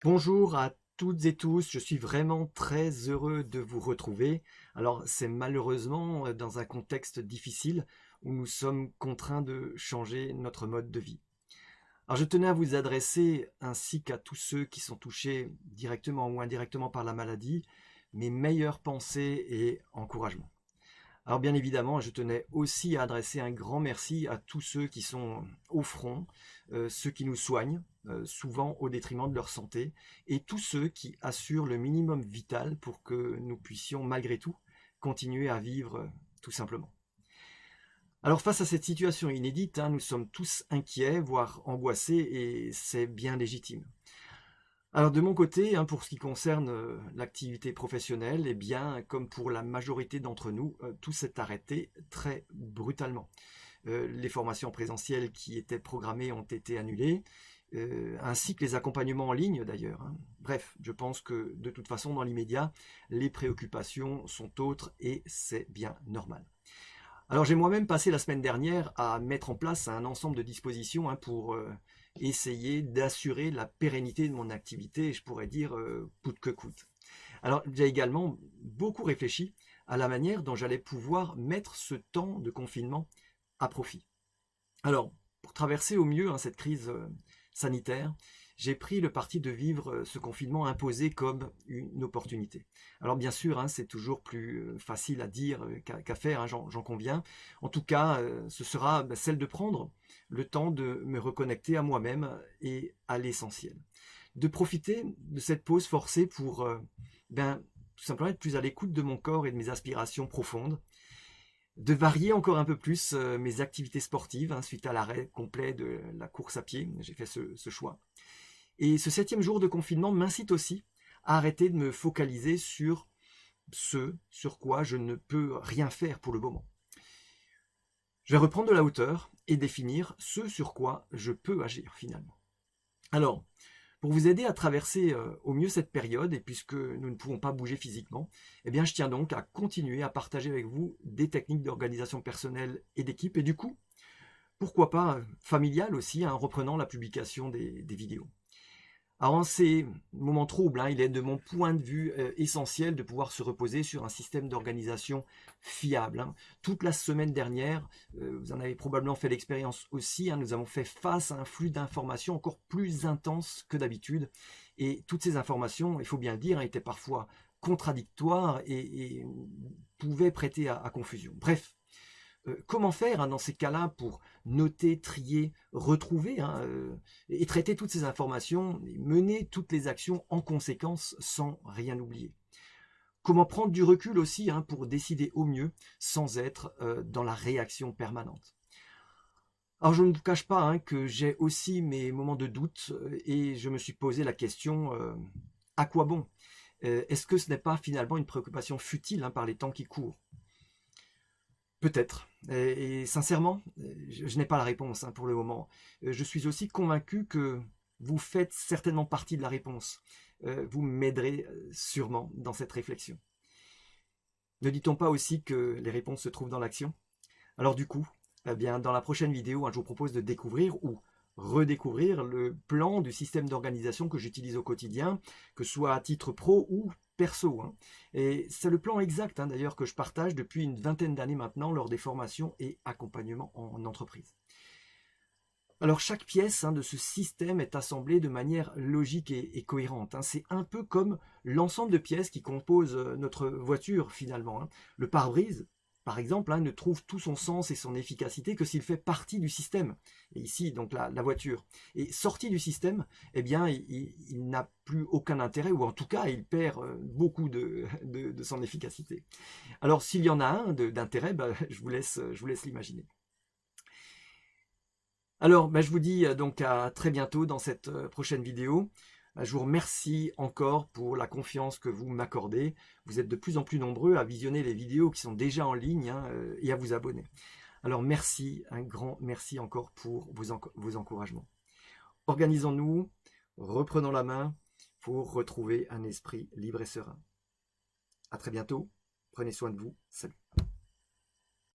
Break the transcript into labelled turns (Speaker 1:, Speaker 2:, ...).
Speaker 1: Bonjour à toutes et tous, je suis vraiment très heureux de vous retrouver. Alors c'est malheureusement dans un contexte difficile où nous sommes contraints de changer notre mode de vie. Alors je tenais à vous adresser, ainsi qu'à tous ceux qui sont touchés directement ou indirectement par la maladie, mes meilleures pensées et encouragements. Alors bien évidemment, je tenais aussi à adresser un grand merci à tous ceux qui sont au front, ceux qui nous soignent, souvent au détriment de leur santé, et tous ceux qui assurent le minimum vital pour que nous puissions malgré tout continuer à vivre tout simplement. Alors face à cette situation inédite, nous sommes tous inquiets, voire angoissés, et c'est bien légitime. Alors de mon côté, pour ce qui concerne l'activité professionnelle, eh bien, comme pour la majorité d'entre nous, tout s'est arrêté très brutalement. Les formations présentielles qui étaient programmées ont été annulées, ainsi que les accompagnements en ligne d'ailleurs. Bref, je pense que de toute façon, dans l'immédiat, les préoccupations sont autres et c'est bien normal. Alors j'ai moi-même passé la semaine dernière à mettre en place un ensemble de dispositions pour essayer d'assurer la pérennité de mon activité, je pourrais dire coûte que coûte. Alors j'ai également beaucoup réfléchi à la manière dont j'allais pouvoir mettre ce temps de confinement à profit. Alors, pour traverser au mieux cette crise sanitaire, j'ai pris le parti de vivre ce confinement imposé comme une opportunité. Alors bien sûr, c'est toujours plus facile à dire qu'à faire, j'en conviens. En tout cas, ce sera celle de prendre le temps de me reconnecter à moi-même et à l'essentiel. De profiter de cette pause forcée pour tout simplement être plus à l'écoute de mon corps et de mes aspirations profondes, de varier encore un peu plus mes activités sportives suite à l'arrêt complet de la course à pied. J'ai fait ce choix. Et ce 7e jour de confinement m'incite aussi à arrêter de me focaliser sur ce sur quoi je ne peux rien faire pour le moment. Je vais reprendre de la hauteur et définir ce sur quoi je peux agir finalement. Alors, pour vous aider à traverser au mieux cette période, et puisque nous ne pouvons pas bouger physiquement, eh bien je tiens donc à continuer à partager avec vous des techniques d'organisation personnelle et d'équipe, et du coup, pourquoi pas familiale aussi, reprenant la publication des vidéos. Alors en ces moments troubles, il est de mon point de vue essentiel de pouvoir se reposer sur un système d'organisation fiable. Toute la semaine dernière, vous en avez probablement fait l'expérience aussi, nous avons fait face à un flux d'informations encore plus intense que d'habitude. Et toutes ces informations, il faut bien le dire, étaient parfois contradictoires et pouvaient prêter à confusion. Bref, comment faire dans ces cas-là pour noter, trier, retrouver et traiter toutes ces informations, et mener toutes les actions en conséquence sans rien oublier. Comment prendre du recul aussi pour décider au mieux sans être dans la réaction permanente. Alors je ne vous cache pas que j'ai aussi mes moments de doute et je me suis posé la question à quoi bon. Est-ce que ce n'est pas finalement une préoccupation futile par les temps qui courent? Peut-être. Et sincèrement, je n'ai pas la réponse pour le moment. Je suis aussi convaincu que vous faites certainement partie de la réponse. Vous m'aiderez sûrement dans cette réflexion. Ne dit-on pas aussi que les réponses se trouvent dans l'action? Alors du coup, eh bien, dans la prochaine vidéo, je vous propose de découvrir ou redécouvrir le plan du système d'organisation que j'utilise au quotidien, que ce soit à titre pro ou perso. Et c'est le plan exact d'ailleurs que je partage depuis une vingtaine d'années maintenant lors des formations et accompagnements en entreprise. Alors chaque pièce de ce système est assemblée de manière logique et cohérente. C'est un peu comme l'ensemble de pièces qui composent notre voiture finalement. Le pare-brise, par exemple, ne trouve tout son sens et son efficacité que s'il fait partie du système. Et ici, donc la voiture. Et sorti du système, eh bien, il n'a plus aucun intérêt, ou en tout cas, il perd beaucoup de son efficacité. Alors s'il y en a un d'intérêt, je vous laisse l'imaginer. Alors, je vous dis donc à très bientôt dans cette prochaine vidéo. Je vous remercie encore pour la confiance que vous m'accordez. Vous êtes de plus en plus nombreux à visionner les vidéos qui sont déjà en ligne et à vous abonner. Alors merci, un grand merci encore pour vos encouragements. Organisons-nous, reprenons la main pour retrouver un esprit libre et serein. À très bientôt, prenez soin de vous, salut.